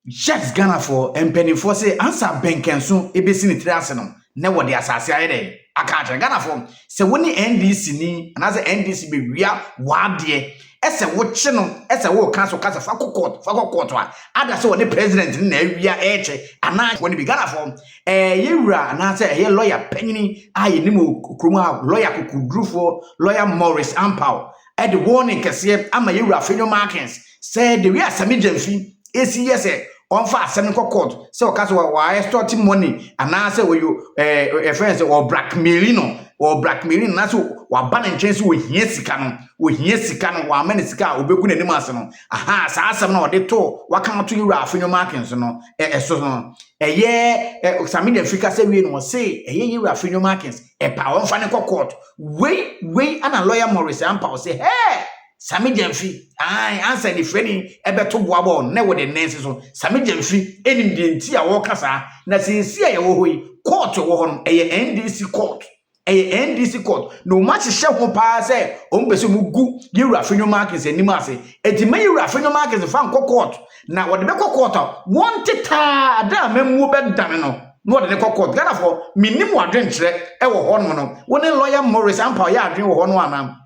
Yes, Ghana for penny for say answer benkenso ebesi ni triase no ne wo de asase ayede aka Ghana for say woni NDC ni and as NDC be wia wade ese wo che no ese wo cancel kasa fa court a ada say woni president na wia eche ana woni be Ghana for yewura na say ye lawyer panyini aye ni mo kroma lawyer kokudrufo lawyer Maurice Ampaw e the warning kese ama yewura Afenyo-Markin say the way Sammy Gyamfi esi yese on fa asem court say o kaso wa extort money and na say we you friends or blackmailing na so wa ban nchen so we hia sika no wa mane sika obeku nanim ase no aha sa asem na o de to wa kan to yura Afenyo-Markin so no so no Sammy Gyamfi ka say we no say yura Afenyo-Markin pa on fa ne court we ana lawyer Maurice Ampaw say hey Sammy Gyamfi answer the friend ebeto boabo na wo de nurse so Sammy Gyamfi enim de nti a wo kasa na sensi a wo hoyi court wo ho no NDC court no match hye ho pa say o mbese mu gu yura Afenyo-Markin anim ase enti ma yura Afenyo-Markin fa nko court na wo de be court won teta ada mamu be dan no de court Ghana for minim wadwen kire e wo ho no woni lawyer Maurice Ampaw ya adwen wo ho no anam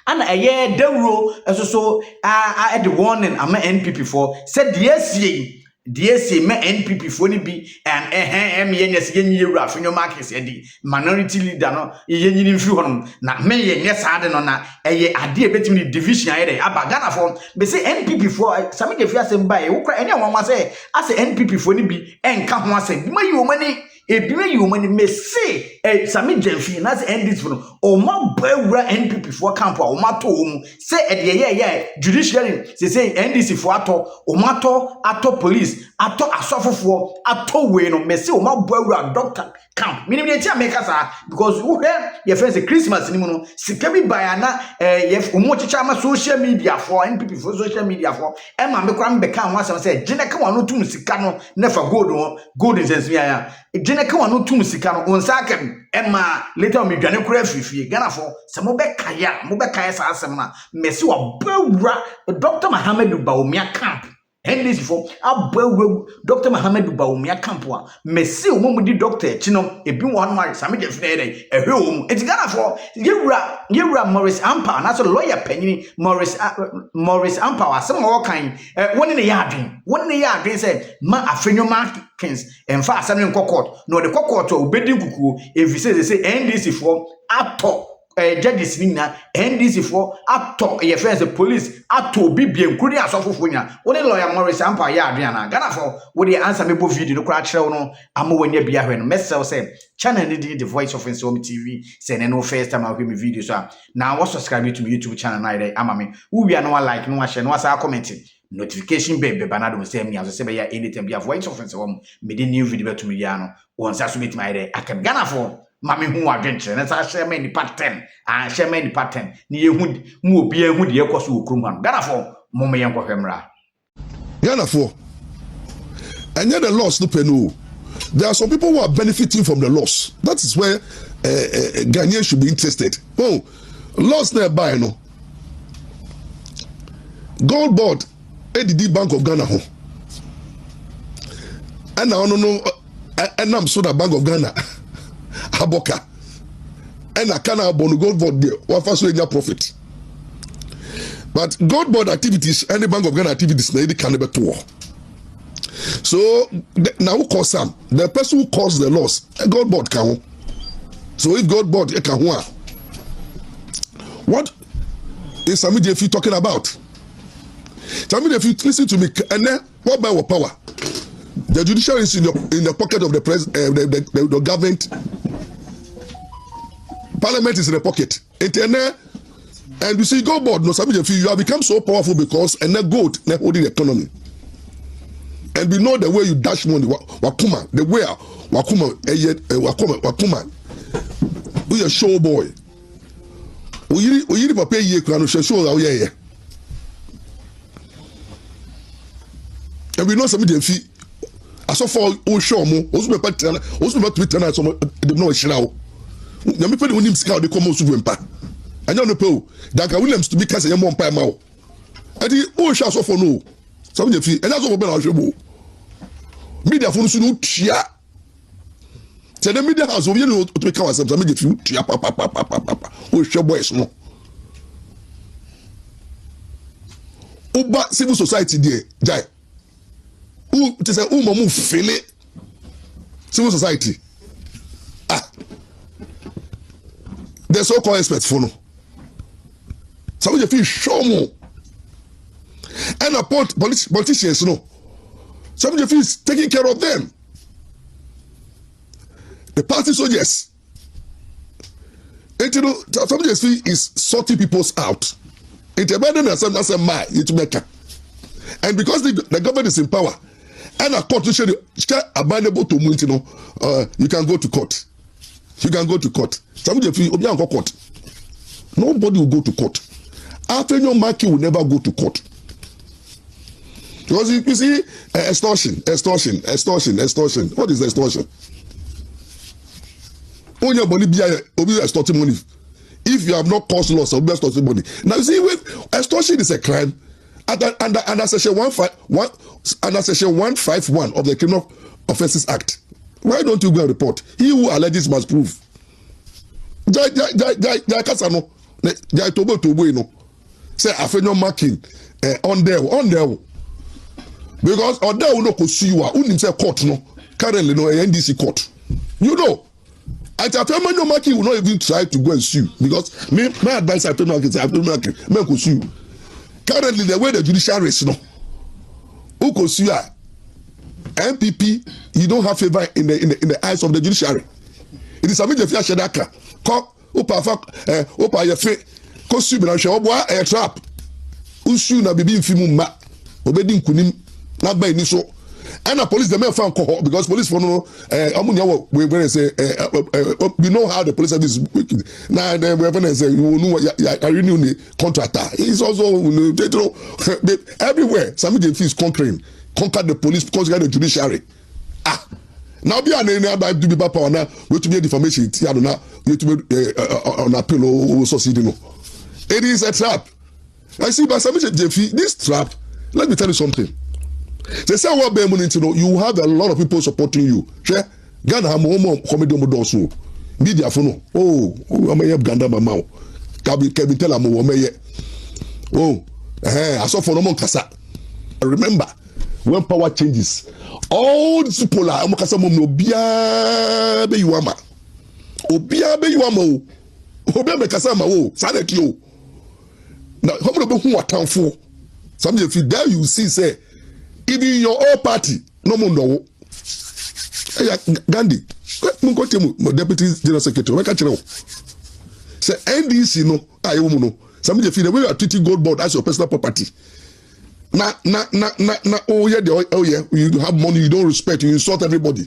and a year dewro so at the warning ama NPP for said DSC me NPP for ni bi and yes yewura Afenyo-Markin said the minority leader no yenyi mfi honom na me yenye saade no na eye ade betimi division ayede aba Ghana for be say NPP for Sammy Gyamfi asem ba e wokra ene wanwa say as NPP for ni bi enka ho asem bi mayi omani ebime yi omani me say Sammy Gyamfi na say NDC for o ma bawura NPP for camp o ma to mu say e judiciary say NDC for ato police ato asofofo ato we no me say o ma bawura doctor camp minim dey tia make sa because who hear your friends Christmas ni mu no sika bi baya na yef omo chicha ma social media for NPP for social media for e ma me kra mbeka ho asem say gene ka wano tum sika no never gold sense ya gene ka wano tum sika no onsa akam e ma later me dwane kra afifie Ghana for se mo be kaya sa asem na me say wa bawura Dr. Mohammed Baumia camp NDC for abawura Dr. Mohammed Baumia camp wa me say o mo di doctor chi no ebi won ma Sammy Gyamfi dey ehwe o mu eti Ghana for yewura Maurice Ampaw na so lawyer panyini Maurice Ampaw asem o kan woni ne ya adwen say ma Afenyo-Markin emfa asem ne court no de court o bedi kukuo efise say NDC for ato judges ni na NDC for ato your friends the police ato bibie nkuri asofofo nya woni lawyer Maurice Ampaw ya adwen na Ghana for wo de answer me bo video no kura kire no amowanya bia hwe no messel say channel ni the voice of NSawamtv say no first time I hear me video so now what subscribe to my YouTube channel na dey ama me wo wi no like no share no asa comment notification bell be banado say me aso say be ya anytime bia voice of NSawam me the new video to me ya no wonsa so meet my dey akam Ghana for mami hu adwenche na sa share me ni pattern share me ni pattern ni yehu mu obi ehu de yekoso okruma Ghana for mom ye nkohwemra Ghana for and yet the loss no pay. There are some people who are benefiting from the loss. That is where Ghanaians should be interested. Oh, loss nearby no gold board ADD Bank of Ghana home and now no and I'm so that Bank of Ghana Aboka and I can't bond gold board there. What first way profit? But gold board activities, any Bank of Ghana activities, they can never tour. So now who calls Sam? The person who caused the loss, a gold board can. So if gold board can what is Sammy Gyamfi talking about? Sammy Gyamfi, listen to me. And then what by what power? The judiciary is in the pocket of the the government. Parliament is in the pocket. And you see, gold board, no, Sammy Gyamfi, you have become so powerful because and then gold, holding the economy. And we know the way you dash money, wakuma, the way wakuma, we a show boy. We pay ye crown show our yeah. And we know Sammy Gyamfi. I saw for all show more. Also, about Twitter, I saw the no show. Yami pay the scout the common super. And you know, that Williams to be cast a more pie mouth. And the all shows for no. Sammy Gyamfi, and that's what I'll show. media for no tia. Tell the media house, we know to make ourselves, I make it you tia papa. Oh, share boys, no. Uba civil society there, Jai. Who to say, oh, mamu feel it. Civil society. The so-called experts for no. Some of you feel show more. And apart politicians, no. Some of you feel taking care of them. The party soldiers. And you know, some of you feel is sorting people out. It's better than some my it make. And because the government is in power, and a court should available to you know, you can go to court. You can go to court. Some of you feel go court. Nobody will go to court. Afenyo-Markin will never go to court. Because you see, extortion. What is extortion? When your money be extorting money. If you have not caused loss, you'll be extorting money. Now you see, extortion is a crime. Under section 151 of the Criminal Offences Act. Why don't you go and report? He who alleges must prove. Jai Kasano, Jai Tobo, say Afenyo-Markin on there. Because on there no see you are say court no currently no NDC court. You know, at Afenyo-Markin will not even try to go and sue because my advice Afenyo-Markin may go sue. Currently the way the judiciary is no, who could sue MPP, you don't have favor in the eyes of the judiciary. It is a major fear shedaka. Opa yefe kosu na hwe oboa a trap. Usu na bibi mfimu ma. Obedi nkunim na ba ni so. And the police the men fan ko because police for no amunya we say we know how the police service is working. Now the we say you know I renew the contractor. It's also everywhere. Sammy is conquer the police because you got the judiciary. Now be an do be power now. We to be defamation. I don't know. We to be on appeal or succeeding. It is a trap. I see, but Sammy Gyamfi, this trap. Let me tell you something. They say what be money to know. You have a lot of people supporting you. Sure, Ghana have more comedy on the media for no. Oh, I may have Ganda mama. Can tell am wo meye. Oh, I saw for no more kasa. Remember. When power changes, all these people are obia be yuama sanity o. Now, how many people are town for? Some of you there you see say even your own party no more no. Gandhi, deputy general secretary, we catch you. Say NDC no, no. Some of you feel the way you are treating gold board as your personal property. Oh yeah, you have money, you don't respect, you insult everybody.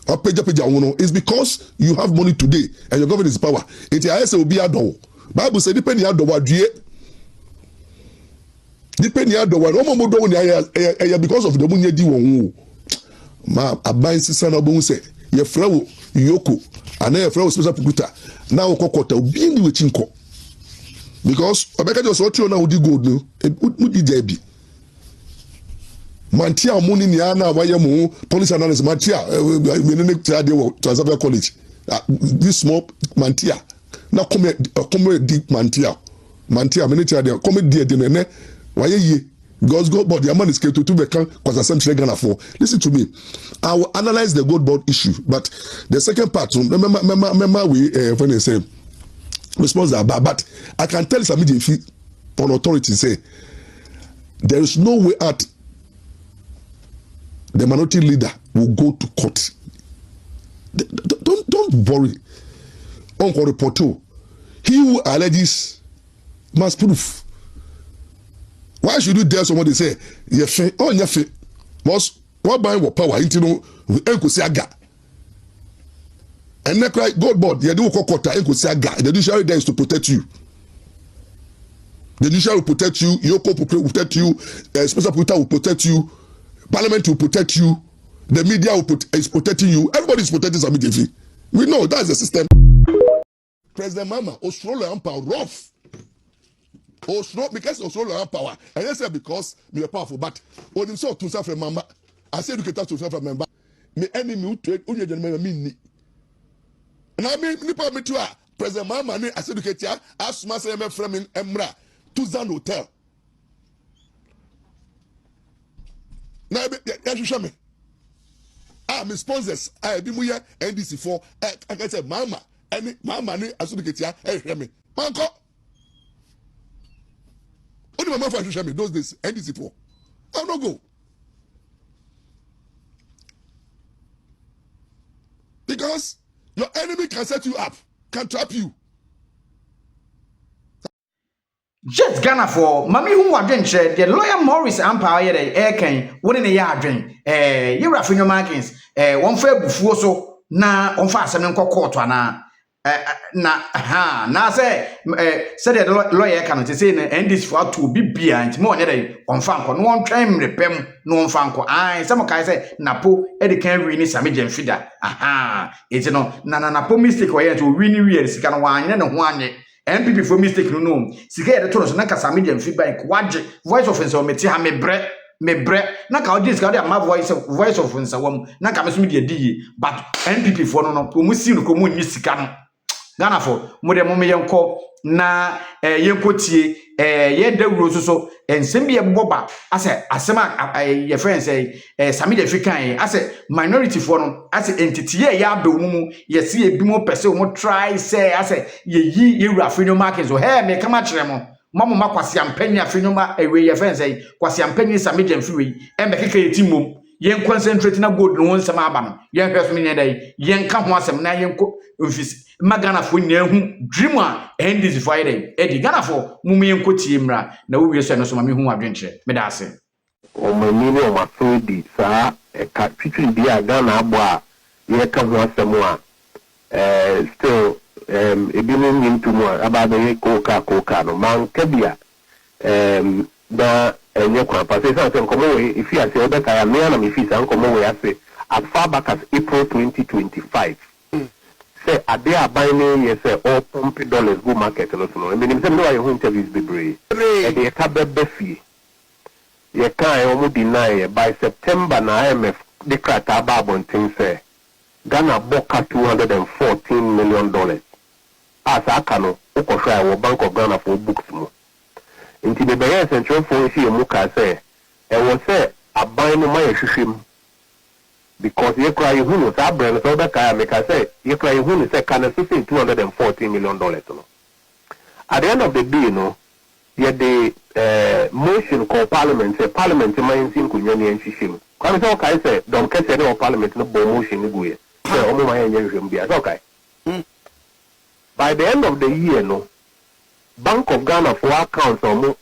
It's because you have money today and your government is power. It will be a door. Bible says depending on the depending on the because of the money you ma aban sisa na bon say ye frawo yoko ana ye frawo special pukuta na okokota obi ndi wechinko. Because Obeka just what you now do good no mudi debi mantia money ni ana wayemu police analysis mantia we no try dey transfer college this small mantia na come deep mantia me try dey come dey ne waye because gold board the man is kept to become cause assembly Ghana for. Listen to me, I will analyze the gold board issue, but the second part remember we when they say responsible, but I can tell Sammy Gyamfi on authority say there is no way out. The minority leader will go to court. Don't worry. Uncle Reporto, he who alleges must prove. Why should you dare somebody say yefe oh yefe must what buy what power into no enkusiaga. And next right God board you do kokota enkusiaga. The judiciary there is to protect you. The judiciary will protect you, Yoko will protect you, special prosecutor will protect you, Parliament will protect you, the media is protecting you, everybody is protecting Sammy Gyamfi. We know that's the system. President Mama, Australia Ampaw rough. Because Australia Ampaw, and I say because we are powerful, but when himself to suffer Mama, I say educator to self member. Me enemy who trade only gentleman me. And I mean nipa me too. President Mama ne as educator as master me from Emra to Zan Hotel. Now you show me. Me sponsors. I be muya NDC for. I can say Mama. Any Mama ne as educator. Hear me. Manko. Only my mother show me those days NDC for. I'll not go. Because your enemy can set you up, can trap you. Just Ghana for Mami who wadwen share the lawyer Maurice Ampaw here can woni ne ya adwen you Afenyo-Markin won fa bufuo so na on fa asem nko court ana na say the lawyer can say na NDC for to bibia nti mo nyere on fa nko no on twem repem no on fa nko some kai say napo e de kan wi ni Sammy Gyamfi da eti no na napo mistake o ye to wi ni wi sika no wa anye ne ho anye MPP for mistake no sika ye de to no so na ka Sammy Gyamfi bank waje voice of nsawamtv ha mebre na ka audience ka dey ma voice of nsawam na ka meso me dey di but MPP for no ko mu si no ko mu nyi sika no Ghana for mo de mo me yenko na yenkotie ye dawuro so ensem bi eboba ase asema ye friends Sammy Gyamfi kan ase minority for no ase entity ye ya be mu ye se e bi mo pese mo try say ase ye Afenyo-Markin so me kama kire mo mama makwasi ampanyi Afenyo-Markin ye friends kwasi ampanyi Sammy Gyamfi we me keke yetimom yen concentrate na gold no nsem aba no yen hweso me nyedai yen ka ho asem na yen ko office magana fo nyahu dream a NDC Friday edi Ghana fo mumu yen kotie mra na wo wiese no so ma me hu adwenche me da ase o manini o mafodi sa ka twitwi bia Ghana abo a ye ka ho asem a still ebi no nyintu mu aba da ye koka no man ka bia da enye kwa pa say say nkomo we ifi ase obeka ya me na me fi say nkomo we ase as far back as April 2025 say ade abane ye say all pump dollars go market no so no I mean say no why interviews be brave e dey ka bebe fie ye kan e omo deny by September na IMF de krata ba bontin say Ghana boka $214 million as aka no ukosha wo Bank of Ghana for books mo nti be be central phone si emu ka say e wo say aban no ma ye hwehwem because ye cry who no sa brand so be ka me ka say ye cry who no say can say $214 million no at the end of the day no ye the motion called parliament say parliament man sin kunyo ni nhwehwem kwa me say say don ka say no parliament no bo motion ni go ye say omo ma ye nhwehwem bia so okay by the end of the year no Bank of Ghana for accounts omo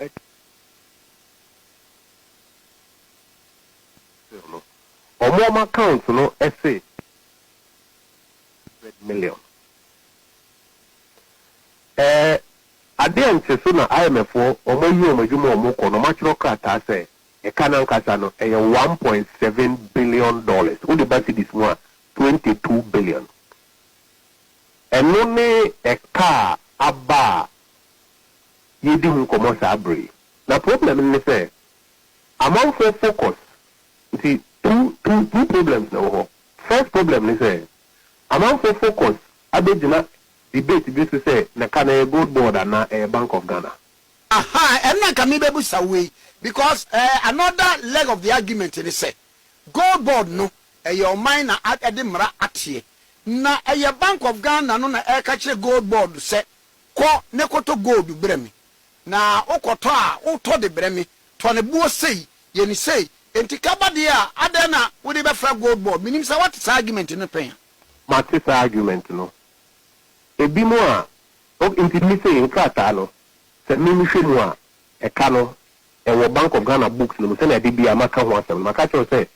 accounts no essay $100 million. Adente so na IMF for omo yi omo jumo omo ko no matro krata say e kana nkasa no e $1.7 billion. Who the basi this one $22 billion. Eno ne e car aba yedi hu komo sa abre. Na problem ni say among for focus see two problems now. First problem is say among for focus abegina debate be to say na kana gold board and na Bank of Ghana. And na kami bebu sawe because another leg of the argument is say gold board no your mind na edimra atie na Bank of Ghana no na catch gold board say ko ne koto gold bremi na okoto a uto de bremi to ne buo sei ye ni sei enti kabadia adena we dey be fra gold board minim say what is argument no pen matis argument no ebi mo a o enti say in krata no se mimi hwemu a e ka no e wo Bank of Ghana books no say na de bia maka ho asem maka cho say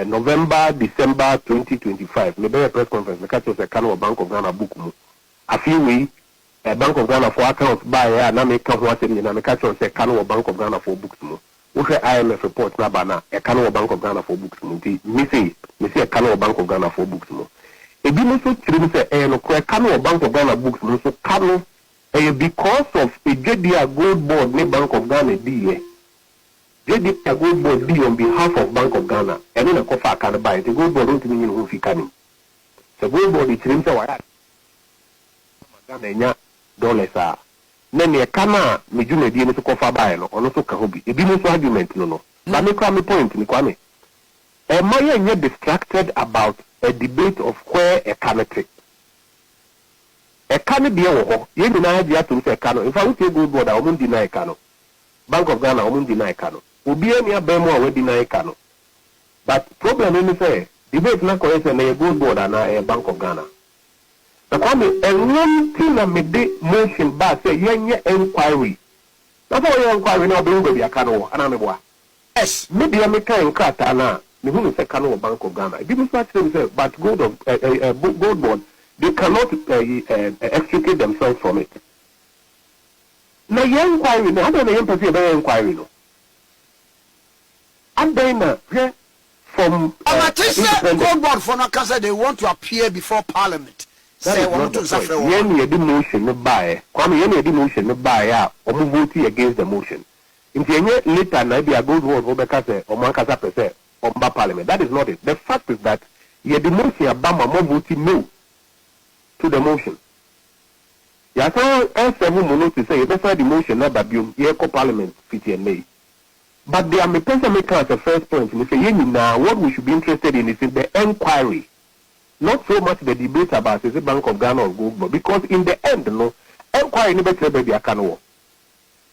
November December 2025 me be press conference maka cho say ka no Bank of Ghana book mu afi we Bank of Ghana for accounts by ya na me ka ho asem ni na maka cho say ka no Bank of Ghana for books mu okay IMF report na bana e kanu Bank of Ghana for books mu ti me say e kanu Bank of Ghana for books mu e bi no so tiri say no ko kanu Bank of Ghana books mu so kanu because of a JDR gold board ne Bank of Ghana di JD a gold board be on behalf of Bank of Ghana, and then a coffee can buy the gold board don't mean who can. The gold board is him so I Ghana dollars are. Then a cana, me do me to coffee buy no, or also Kahobi. A business argument, no. But me come point, me kwame. Am I yet distracted about a debate of where a canary? A canary be a you deny the to say cano. If I would say gold board, I won't deny cano. Bank of Ghana, I won't deny cano. Will be any Bemo will deny cano. But problem in the say, debate not correct and a gold board and a Bank of Ghana. The kwame and one thing I made the motion back say young inquiry. That's why your inquiry now bring baby a cano and I'm a yes, maybe I make a cut and me who say cano Bank of Ghana. People start to say, but gold board, they cannot extricate themselves from it. Now, young inquiry, I don't know empathy about inquiry. No, I'm doing here from gold board for Nakasa, they want to appear before Parliament. Say, want to suffer. Any motion no buy, come any motion no buy, or move against the motion. In the later, maybe a gold board, Obekase, or Mankasa per se, or Parliament. That is not it. The fact is that you the motion, Obama, more voting no to the motion. Ya saw seven minutes to say that's why the motion never be eco Parliament fit and May. But they are me person make as a first point. And say now what we should be interested in is in the inquiry, not so much the debate about is it Bank of Ghana or Google, because in the end, no inquiry never tell baby I can work.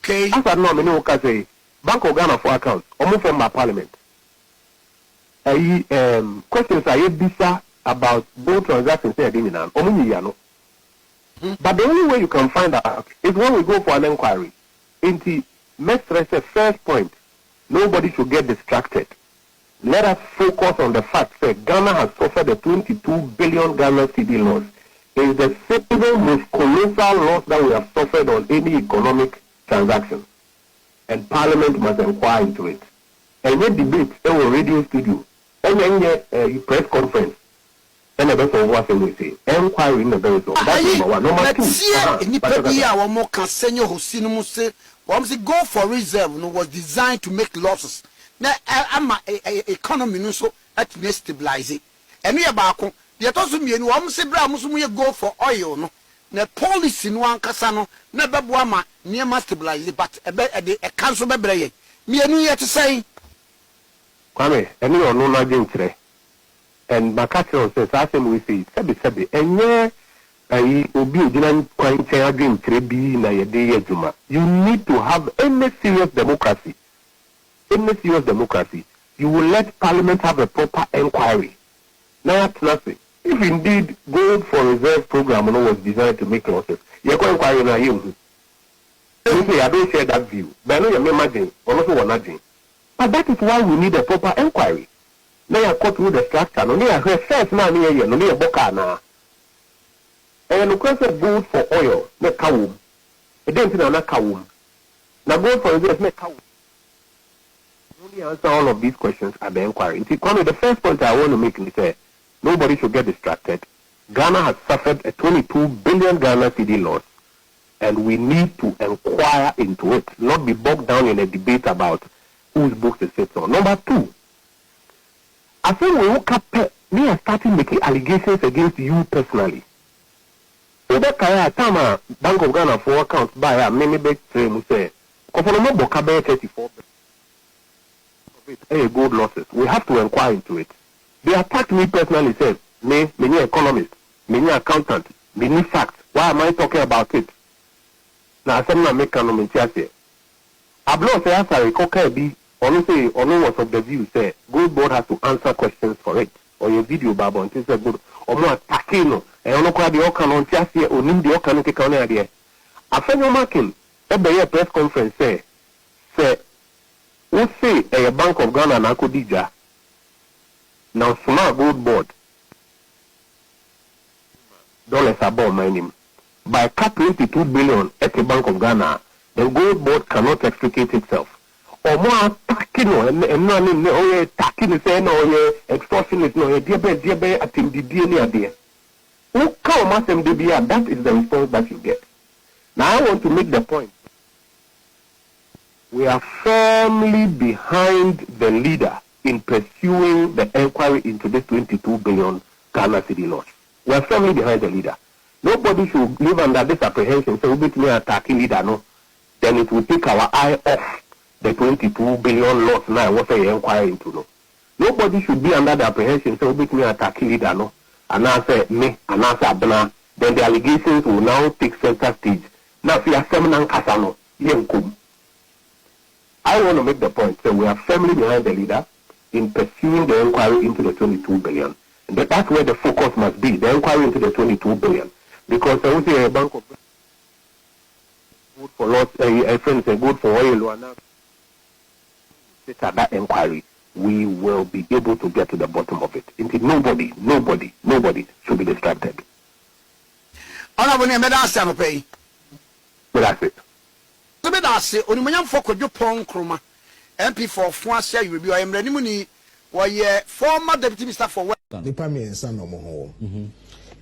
Okay. As I know, me no can say Bank of Ghana for account or move from my Parliament. Questions are bisa about both transactions said in an no. But the only way you can find out is when we go for an inquiry. Into let's stress the first point. Nobody should get distracted. Let us focus on the fact that Ghana has suffered a 22 billion Ghana cedi loss. It is the single most colossal loss that we have suffered on any economic transaction. And Parliament must inquire into it. And then debate in a radio studio. And then press conference. And the best of what we say. Inquiry in the best of that's number one. Number two. Go for reserve was designed to make losses. Now I'm economy no so at me stabilize it. And we about the also me no say bra go for oil no. Na policy no ankasa no na beboa ma near stabilize but a council bebreye. Me anu yet say Kwame, any or no na gentre. And Makatron says, I think we say, Sabi, and yeah, I will be a quite again, Trebi, Nayade, Juma. You need to have any serious democracy. Any serious democracy. You will let Parliament have a proper inquiry. Now, that's nothing. If indeed gold for reserve program was designed to make losses, you're going to inquire on him. I don't share that view. But I know you're imagine, or also one. But that is why we need a proper inquiry. Now you cut through the structure. No, you first man here. No, you boka na. And the question gold for oil, make kawum. It didn't say na kawum. Now gold for reserve, make kawum. Only answer all of these questions at the inquiry. The first point I want to make is that nobody should get distracted. Ghana has suffered a 22 billion Ghana cedi loss, and we need to inquire into it, not be bogged down in a debate about whose books is it on. Number two. I think we woke up, me are starting making allegations against you personally. Over Kaya, Tama, Bank of Ghana for accounts by a many big stream, say, Kofonomo Bokabe 34 gold losses. We have to inquire into it. They attacked me personally, said, me, many economist, many accountant, many facts. Why am I talking about it? Now, some not make an say. Ablo say, as I recall, be. Honestly, was of the view say gold board has to answer questions for it. Or your video babo and say good or more takino and no kwa the okan on tiasie or nim the okan take on idea. Afenyo-Markin a press conference say we say a Bank of Ghana na Kodija now small gold board dollars above my name by cut 22 billion at the Bank of Ghana. The gold board cannot extricate itself. Or more attacking and no attacking say no extortionist no dear at him the DNA there. Who come as them DBR? That is the response that you get. Now I want to make the point. we are firmly behind the leader in pursuing the inquiry into this 22 billion Ghana cedi loss. We are firmly behind the leader. Nobody should live under this apprehension. So we may attack leader, no? Then it will take our eye off the 22 billion loss now. What are you inquiring into, no? Nobody should be under the apprehension. So we may attack leader, no? And I say me, and I say Abena. Then the allegations will now take center stage. Now, if you are feminine Kasano, I want to make the point that we are firmly behind the leader in pursuing the inquiry into the 22 billion. But that's where the focus must be, the inquiry into the 22 billion. Because I would say a bank of good for loss, a friend say good for oil, and that inquiry, we will be able to get to the bottom of it. Indeed, nobody should be distracted. Honorable Medasa pay. But that's it. So Medasa, Uniman Foko Jupon Kroma, MP for France, you will be I am Renimuni, why former deputy minister for what? The Pami son no more.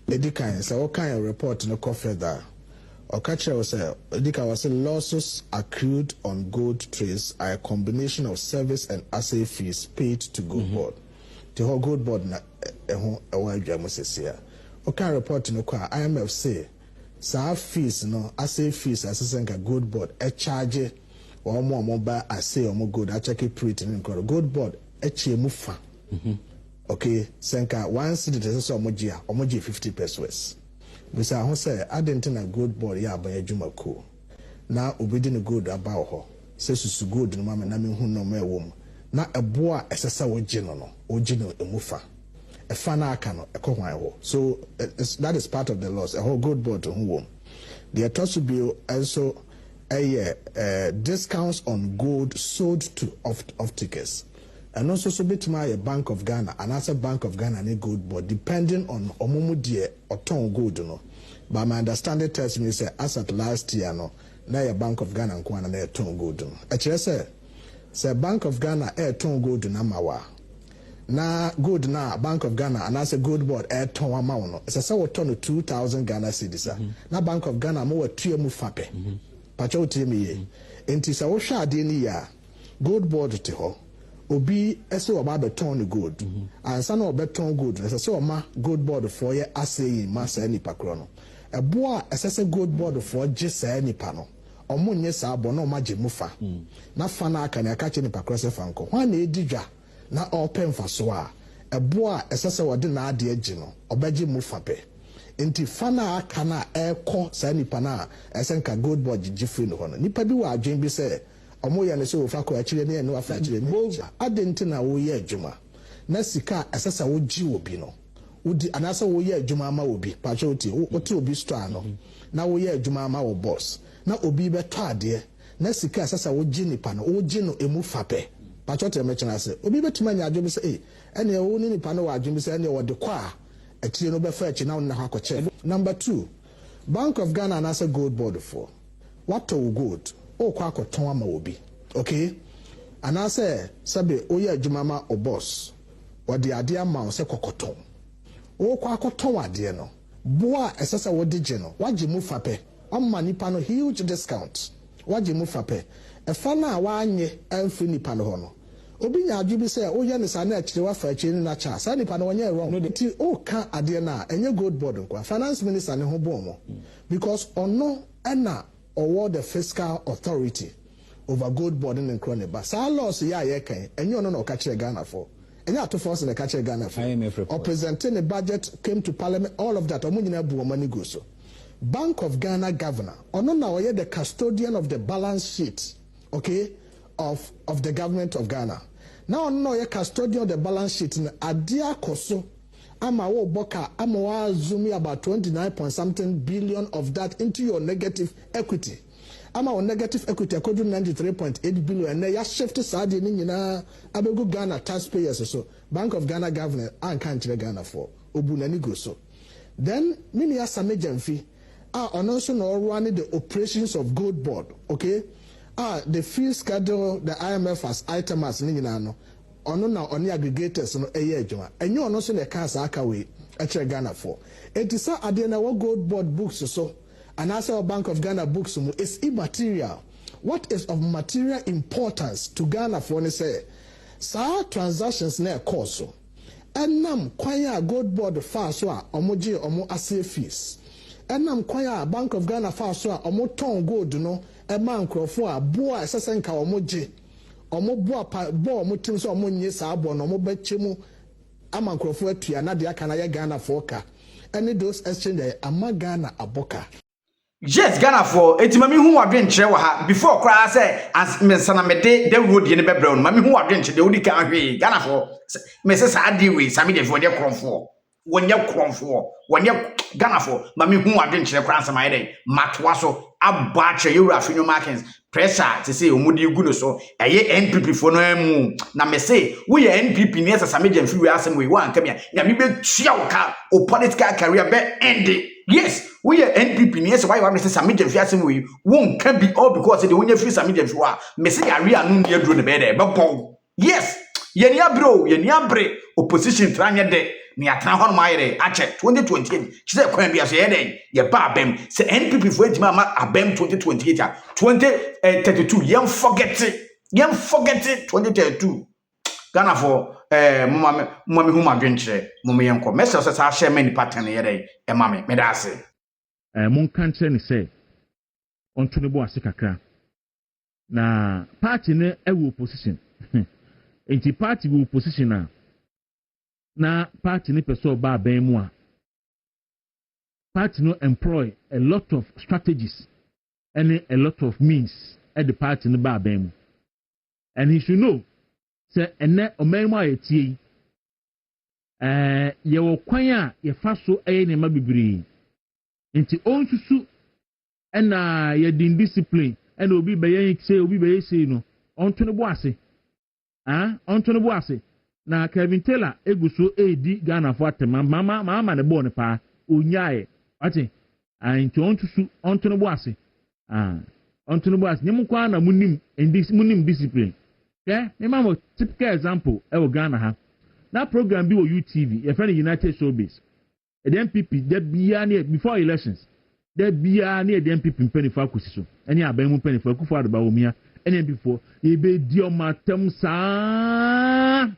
Lady Kind, so what kind of report no coffee there? Or catcher was a losses accrued on gold trace are a combination of service and assay fees paid to Gold Board. The whole Gold Board na a while Jamus here. What kind of report no car IMF say, sa fees no assay fees as a Gold Board a charge or more mobile assay or more good. I check it pretty in Gold Board a chemufa. Okay, Senka 1 city is omoji 50 pesos. Bisa ho say adentina Gold Board ya abaya juma ko. Na obedi no gold about ho. Say susu gold no mama na me hu no me wom. Na eboa esesa wogi no emufa. Efa na aka no ekɔhwan ho. So that is part of the loss. A whole Gold Board to hu wom. The toss to be also discounts on gold sold to off tickets. And also so bit my Bank of Ghana and as a Bank of Ghana and a Gold Board depending on omumudie or ton gold no. But my understanding tells me say as at last year no na your Bank of Ghana and kwana na ton gold no. Actually say Bank of Ghana ton gold na mawa. Na gold na Bank of Ghana and as a Gold Board ton amount no. Say we turn 2,000 Ghana cedis. Na Bank of Ghana mo we tue mu fape. Pacho tell me ye. Enti sa wo hwa ade ni ya Gold Board te ho. Obi ese oba beton gold ansa na obeton gold ese se oma Gold Board for ye asey ma sa nipa kro no eboa ese se Gold Board for je sa nipa no omo nye sa abo na oma je mufa na fa na aka na aka che nipa kro se fa nko hwa na edidwa na open fa so a eboa ese se wode na ade agi no obaje mufa pe enti fa na aka na ekọ sa nipa na ese nka Gold Board je free no ho no nipa bi wa adwen bi se omo ya ne so ofa ko akire ne no afa akire ne adenti na wo ye adwuma na sika asasa wo gi obi no udi anasa wo ye adwuma ma obi pa che oti obi store no na wo ye adwuma ma wo boss na obi beto ade na sika asasa wo gi nipa no wo gi no emu fape pa che oti emechana se obi betuma nya adwuma se ene wo ni nipa no wa adwuma se ene wo de kwa akire no be fa achi na wo na hakoche. Number 2, Bank of Ghana anasa Gold Board for what to gold o kwa akoton ama obi. Okay, and I say sabe oye adwuma ma o boss wode ade ama o se kokoton o kwa akoton ade no boa esesa wode je no waje mu fape amma nipa no huge discount waje mu fape e fa na wa anye amfi nipa no ho no obi nya adwu bi se oye ne sa na akire wa fa akire na cha sa nipa no wonye wrong ti o ka ade na enye Gold Board nkwa finance minister ne ho bomo because ono na or the fiscal authority over Gold Board in Crony. But sa loss ya kan and you no catch Ghana for. And you have to force in the catch Ghana for. Or presenting a budget came to Parliament, all of that. Money goes so. Bank of Ghana governor. Or no now the custodian of the balance sheet, okay, of the government of Ghana. Now no ye custodian of the balance sheet in Adia Koso. Ama wo boka ama wa zoom about 29 billion of that into your negative equity. Ama o negative equity akodu 93.8 billion and ya shift side ni nyina abegu Ghana taxpayers so Bank of Ghana governor an kan kire Ghana for obu nani go so. Then mini ya Sammy Gyamfi ono so no run the operations of Gold Board, okay? The fee schedule the IMF as items ni nyina no ono na oni aggregators no eye adwuma enye ono so na cancer aka we e Ghana for etisa ade na wo Gold Board books so and also Bank of Ghana books mo is immaterial what is of material importance to Ghana for ne say sa transactions na course enam kwanya gold board fa so a omoje omo ase fees enam kwanya Bank of Ghana fa so a omo ton gold no e man krofo a bo a sesenka omoje omo bo bo omo tim so omo nye sa abo no omo bachemu ama krofo atua na de aka na ye Ghana for ka any those exchange ama Ghana aboka. Yes, Ghana for etimami hu wadwen kire wa ha before cry say as me sana me de road ye ne bebre no mami hu wadwen kire de odi kan hwe Ghana for me say sa ade we Sammy de for de kromfo wonye Ghana for mami hu wadwen kire kra sama ye de matwa so abba kire you Afenyo-Markin pressure to say omudi gu no so eye NPP for no emu na me say we ye NPP ne Sammy Gyamfi we asem we wan kamia ya me be tua wo ka o political career be end. Yes, we are NPP. Yes, why you want to say Sammy Gyamfi asem we won't can be all because the when you free Sammy Gyamfi wa me say ya ria no near drone be there but yes ye nia bro ye nia bre opposition tranya de ni atan hon ma yere ache 2028 she say kwan bia so ye dey ye ba abem say NPP for etima ma abem 2028 2032 yem forget it 2032 Ghana for mama hu madwenche mama yenko message say sa share many pattern yere e mama me da ase mon kan kire ni say onto ne bo ase kakra na party ne e wo opposition enti party wo opposition na party ne person ba ben mu a party no employ a lot of strategies and a lot of means at the party ne ba ben mu and he should know say ene oman mu ayetie ye wo kwan a ye fa so ne ma bibiri enti onsusu na ye din discipline and obi be ye say obi be ye say no onto ne bo ase onto ne bo ase na Kevin Taylor eguso edi Ghana for atema mama ne bo ne pa onyae ati enti onto ne bo ase onto ne bo ase nyem kwa na munim discipline yeah me mama typical example e wo Ghana ha na program bi wo UTV your friend United Showbiz the MPP that bia ne before elections that bia ne the MPP mpanifa akosiso ene aban mu mpanifa akufo adaba wo mia ene before ye be di o matem sa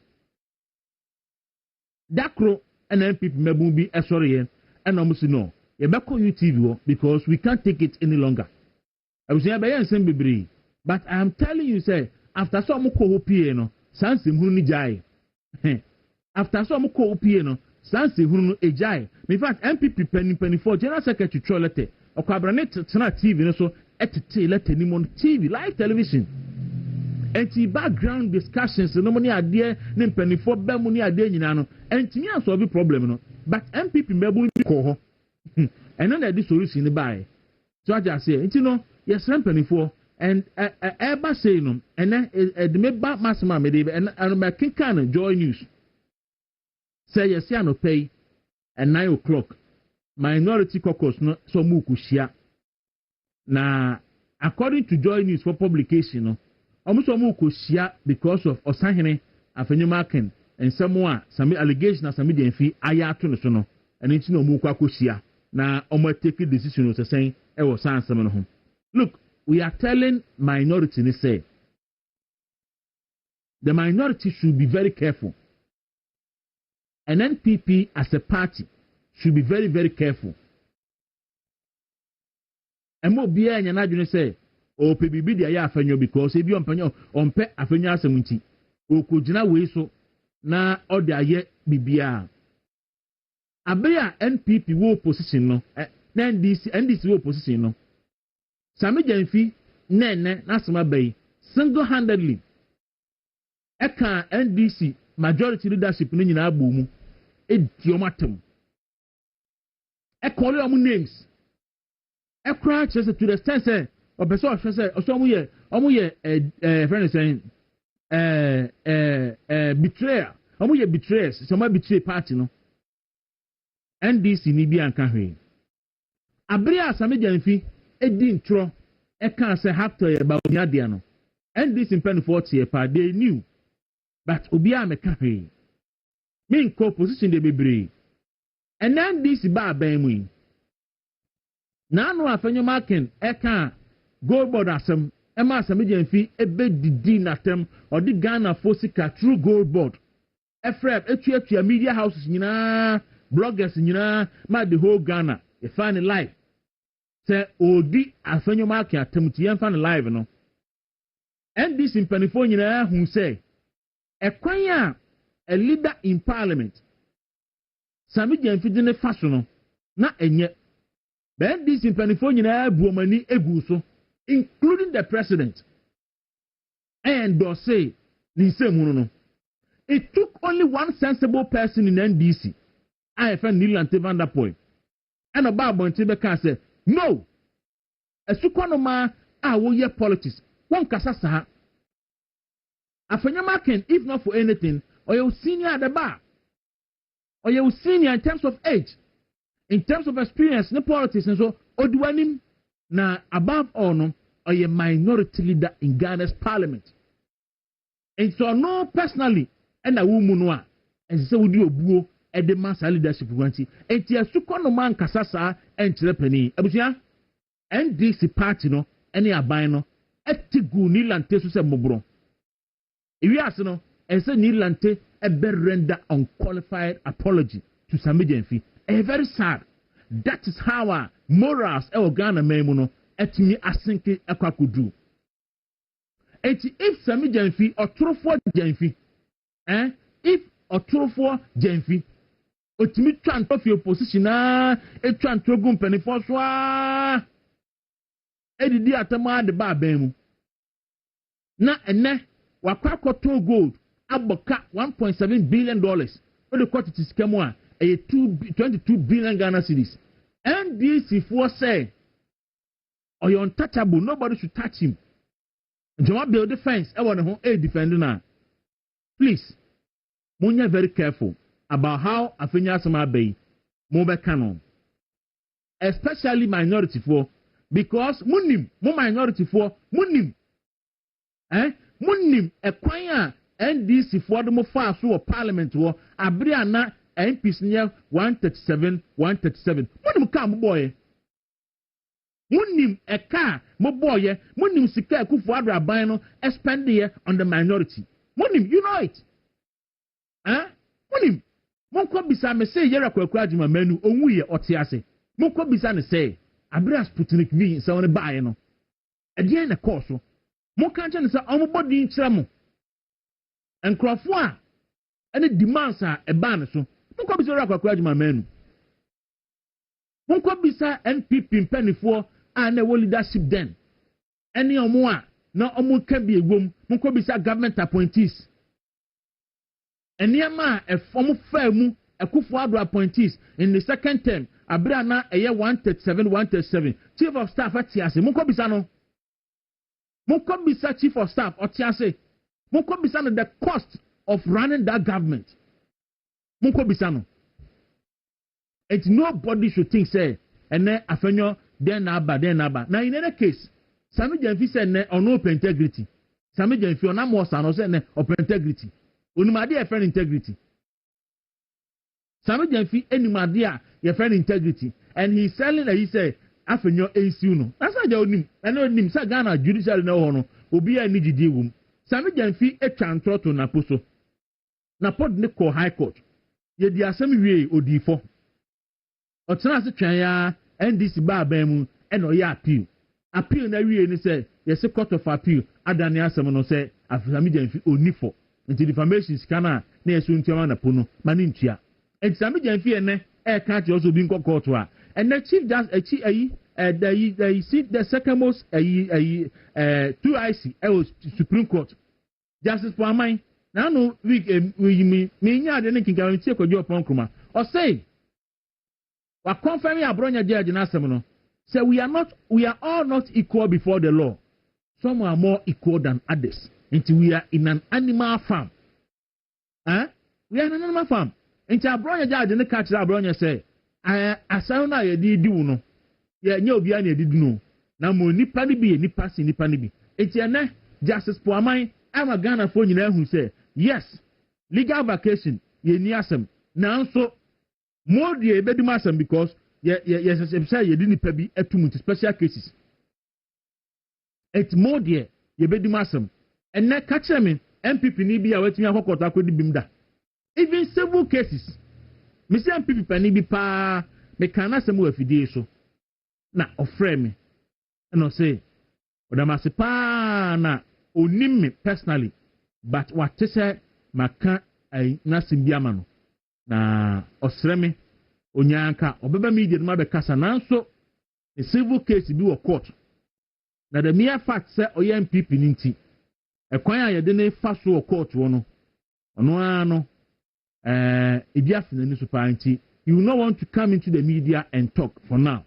dakro ene MPP mabun bi esori yen ena mo si no ye be ko UTV wo because we can't take it any longer abusia be yen sem bebre but I am telling you say after so mo ko opie no sanse hunu ni jai after so mo ko opie no sanse hunu no ejai in fact MPP penny for general secretary trolete okwabrane tena TV no so etete letter ni mon TV live television enti background discussions no money ade ne penny for ba mu ni ade nyina no enti nya solve problem no but MPP mebu ko ho eno na di solution ni bai so aja say enti no yes penny for and eba say no ene the me ba masma me dey and me kinkan Joy News say yes ya no pay at 9 o'clock minority caucus no so mu kushia na according to Joy News for publication no almost mu kushia because of Osahene Afenyo-Markin and someone some allegation na Sammy Gyamfi aya to no so no and it no mu kwa kushia na omo take decision no say e wo san sam no ho. Look, we are telling minority ni say the minority should be very careful. And NPP as a party should be very, very careful. And more beer and you say, oh, PBB, the Afenyo, because if you on Afenyo Asemunti, o kujina we so na or the aye BBR. Abea NPP wo position no, NDC wo position no. Sammy Gyamfi, nene, nasma bay, single handedly. Eka NDC majority leadership ni nyina agbo mu ediomatem e call your names e cry to the extent say obeso say omo ye friend saying betrayer omo ye betrayers some betray party no NDC ni bi anka hwe abere Sammy Gyamfi edi ntro e kan say have to about nyade no NDC pen 40 pa they knew. But Obia mekahe. Mean co-position de bebre. And then this ba bemwi. Now no Afenyo-Markin eka gold board asem Emma Sammy Gyamfi ebe didi natem or the Ghana Fosika True Gold Board. Efrem etu media houses nyina bloggers nyina ma the whole Ghana e find it live. Say odi Afenyo-Markin atem ti find live no. And this in penifo nyina hu say a leader in parliament Sammy Gyamfi de ne fa so no na enye. Ben this in penifo nyina buomani egu so including the president. And do say ni se mu no. It took only one sensible person in NDC. I found Neil and Vanderpoint. And a Bible can say, no. A sukonoma, I will hear politics. One Kasasa. Afenyo-Markin, if not for anything, or you senior at the bar. Or you senior in terms of age, in terms of experience, no politics, and so, Odwanim, na above all, no, or a minority leader in Ghana's parliament. And so, no, personally, and a woman wa and so would you buo at the mass leadership wanti and tia sukono man kasasa and trepeni abusia and this party no any abino etigu ni lante so se mobro iwi ase no and say ni lante e be render unqualified apology to Sammy Gyamfi very sad. That is how our morals e Ghana memu no etimi asinke ekwakudu enti if Sammy Gyamfi or trofo Gyamfi if Oturofo Gyamfi otimi twanto fi opposition na etwanto gu mpanifo so a edidi atama de ba ban mu na ene wakwakoto gold aboka $1.7 billion o de quantity scam a 22 billion Ghana cedis. NDC for say or you untouchable, nobody should touch him. Jama build defense e won ho e defend na. Please Munya very careful about how Afenyo Bay Mobe canon, especially minority for because Munim, more minority for Munim, Munim, a choir NDC for the Mofa so parliament war Abriana MPs near 137. Munim come boy. Munim a car, mo boy, Munim Sika Kufuadra Bino, spend the year on the minority. Munim, you know it. Munim monko bisa me say yera kwakwa adwuma manu onwuye otiase monko bisa ne say abra Sputnik V se won baaye no ede na course monka nche ne say omobodi nkyere mo enkrofo a ene demands a eba ne so monko bisa yera kwakwa adwuma manu monko bisa NPP mpanifo a na wo leadership den ene omo a na omo ka bi egwom monko bisa government appointees Eniama a form famu a Kufuadro appointees in the second term. Abrana a year 137. Chief of Staff at Tiase. Mukobisano. Mukobisa Chief of Staff or Tiase. Mukobisano the cost of running that government. Mukobisano. It's nobody should think say and then Afenyo then naba. Now in any case, Sammy Gyamfi said on open integrity. Sammy Gyamfi on Amosan said open integrity. Unimadi a friend integrity. Sammy Gyamfi enimadi a friend integrity, and he's selling that he say Afenyo no. That's why they onim. I know him. Sa Ghana Judiciary no hono. Obi a niji diwum. Sammy Gyamfi e transfer to Naposo. Napod ne ko High Court. Ye di asemi wie odifo. Otena se twan ya NDC ba mu e no ya appeal. Appeal na wie ni say yes Court of Appeal adane asem no say Sammy Gyamfi onifo. Into defamation scanner na yesu ntiama na pono mani ntua enti Sammy Gyamfi ene e ka ti also bi nko court a and the chief just the second most 2IC Supreme Court Justice for mine now no week me nya de ne kinka ntie kojo pon kroma o say wa confirm abronya judge na asem no say we are all not equal before the law. Some are more equal than others. Until we are in an animal farm. We are in an animal farm. Until Abronya judge and the catch Abronya say, I sound I did do no. Yeah, no, be any did no. Now, more nippani be, nippani. It's a ne justice for mine. I'm a Ghana phone who say, yes, legal vacation, ye niasem. Now, so more the bedmasem because, yes, say you didn't pay a 2 months special cases. It's more dear, ye be masem. And na catch me, MPP ni bi a wetimi akokota akodi bimda. Even several cases. Me say MPP pani bi pa me kana semu afidie so. Na ofre me. And I say, odamase pa na onim me personally, but what say maka ai na simbiama no. Na osre me onyanka obeba media no be kasa nanso a civil case bi wo court. Na the mere fact say oye MPP ninti ekwan a yede ne fa so court wo no ono ano ebi afina ni super anti you will not want to come into the media and talk for now.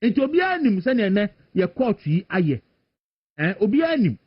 Enti obi anim se ne ye court yi aye obi anim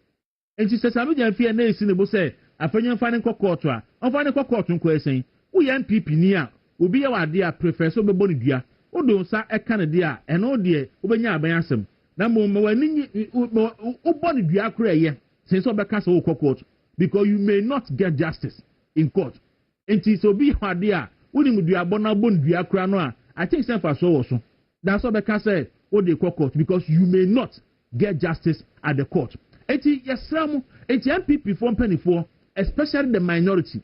enti se Sammy Gyamfi na esi ne bo se afanya mfa ne court a onfa ne court nko esen wo ye MPP ni a obi ye wade a professor bebo ne dua odo nsa eka ne de a eno de obenya aban asem na mo wani ubo ne dua kra ye since obeka so court because you may not get justice in court. Enti so be wade a woni mu dua bona bon dua kra no a I think sem fa so wo so that's what obeka say o de court because you may not get justice at the court. Enti yesramu enti MPP for penny for especially the minority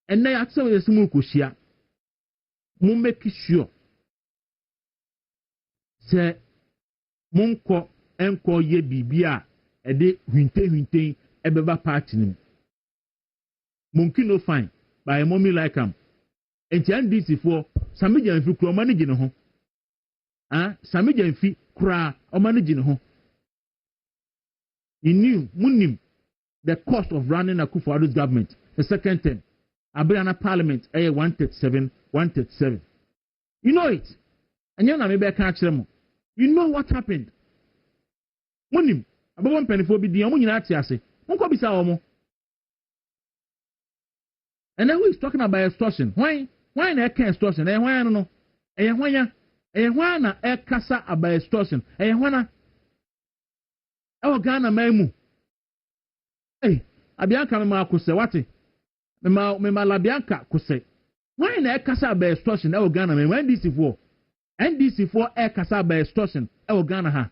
and na ya tse we simu koshia mo make sure say monko enko ye bibia e de hwinte ebeba party nim monki no fine by mommy like am enti NDC for Sammy Gyamfi kro manage ne ho Sammy Gyamfi kra o manage ne ho. You knew munim the cost of running a Akufo-Addo's government the second term Abriana Parliament 137 you know it and you know me be catch them. You know what happened. Munim abawon penifo bi di omo nyina ati ase. Wonko bisa omo. And then who is talking about extortion? Why na eka extortion? Why no? Why na ekasa about extortion? Why na Ghana maimu. Abianka me ma akose wate. Me ma labianka kose. Why na ekasa about extortion? Ghana maimu NDC for air kasa by extortion Ghana ha.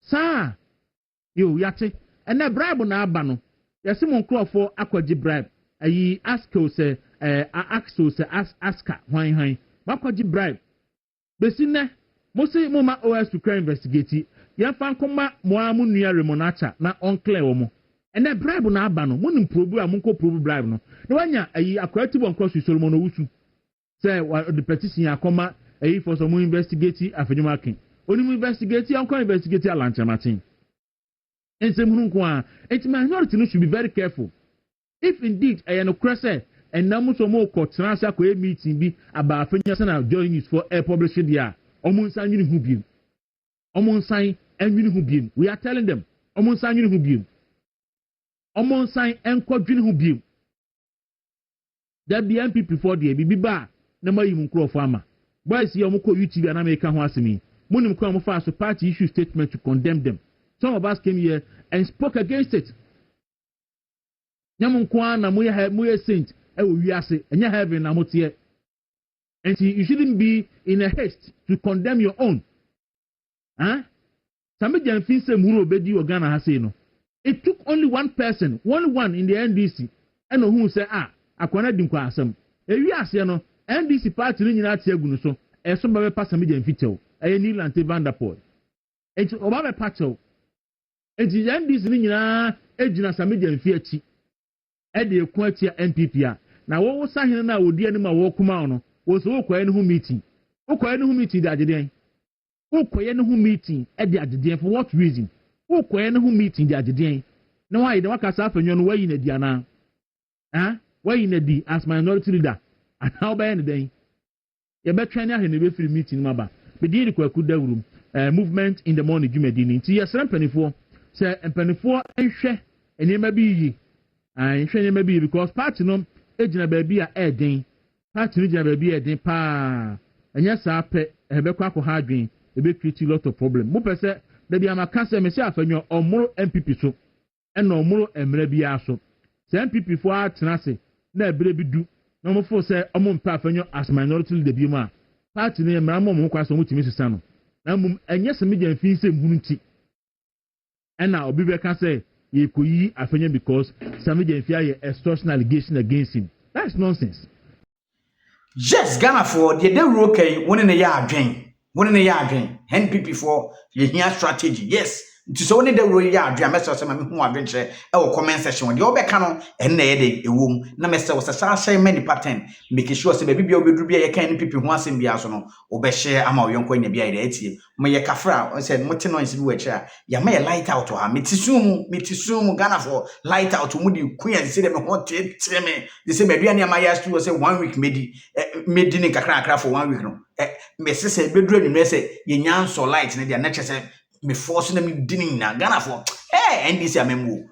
Sa yo yate and na bribe na aba no. Yasimon call for akwaji bribe. Ayi ask say aska hwan makwaji bribe. Besine mo say mo ma OS to crime investigate. Ya fan koma mo amu nua remonacha na unclear wo mo. And na bribe na aba no. Mo nim probu a mo ko probu bribe no. Na wanya ayi akwati bon cross Solomon Owusu. Say the petition akoma for some investigate Afenyo-Markin. Only investigate uncle investigate Alancha-Martin. And some it's minority should be very careful. If indeed I am a crusher and now much more court transfer meeting be about Afenyo joining for a publisher there. Almost sign you who be. Almost sign and you who be. We are telling them almost sign you who be. Almost sign and quadrin who be. That the MPP for the BB bar. Number you crow farmer. Boys, you moko YouTube and American Wasimi. Munim come fast to party issue statement to condemn them. Some of us came here and spoke against it. Yamunkwa na muye saint, we are say, and you have in Amotie. And you shouldn't be in a haste to condemn your own. Sammy Gyamfi say Muro Bedi Ghana Haseno. It took only one person, one in the NDC, and who say, Akwana Dinkwa Asam. We are saying, NDC party ni nyina ate agunu so eso ba be pa Sammy Gyamfi tew Neil Ante Vanderpool enti oba be pa tew enti NDC ni nyina ejina Sammy Gyamfi achi de ekun achi NPP a na wo sahene na wodi ani ma wo kuma no wo so okoye ne hu meeting de ageden okoye ne hu meeting de ageden for what reason okoye ne hu meeting de ageden na why de wakasa Afenyo no wayi na di ana wayi na di as minority leader. And how by any day, you better train your hand free meeting, Maba. But the room, movement in the morning, you may dinner. Yes, I'm penny for, say, and penny for, and share, and it may be, and share may be because platinum, agent baby a adding, platinum baby a day pa, and yes, I pay a bequaco hard drink, a big pretty lot of problem. Mupa said, there be a macassar myself and your or more MPP so, and no more and maybe also. Say MPP for our tenacity, na baby do. No more for say among Afenyo as minority leader be ma. Party name Ramon Mukwaso mutimi susano. Na mum enye Sammy Gyamfi se munti. and now obi beka say ye koyi Afenyo because Sammy Gyamfi a extortion allegation against him. That's nonsense. Yes, Ghana for the roke one in a yard drain. One in a yard drain. NPP for your strategy. Yes. To so only the royal yard drain message who adventure our comment section when you're back on and a womb. No message was a sashay many pattern, making sure the baby will be a kind people who wants in Biasono or be share among young coin be a May Kafra said Motino is which ya may light out to her. Mitisum, Ghana for light out to Moody Queen and see them what me. The same Adriana Mayas to say 1 week made in Kakra for 1 week. No, Mrs. Bedroom, Message, Yan so light, and their nature me forcing them dinning na Ghana for NDC amemo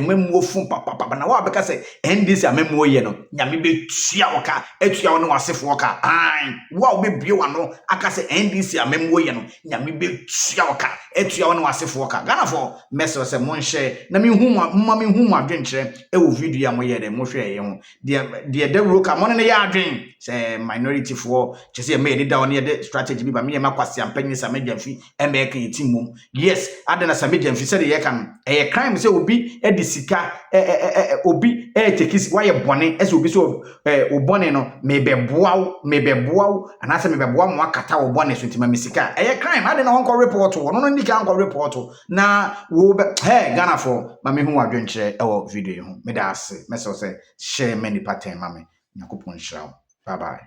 memo fun papa na wa beka say NDC amemo ye no nyame be tua woka atua no wasefo woka an wa be bie wano aka say NDC amemo ye no nyame be tua woka atua no wasefo woka Ghana for message say mon share na me hu adwenkyere e wo video ya mo ye de mo hwe ye ho de roka mo ne ya adwen say minority for say me ni da on ye de strategy bi ba me ma kwase ampanyi Sammy Gyamfi e me ka yitim mum yes adena Sammy Gyamfi say ye kan e crime say obi e disika obi e tekisi why bone as obi so o bone no me beboawo anase me beboa mo akata o bone so ntima mesika e crime adena won ko report wo no ndika an ko report na wo Ghana for ma me hu adwenkyere e wo video ho me da ase me so say share many pattern ma me yakopon shirawo bye bye.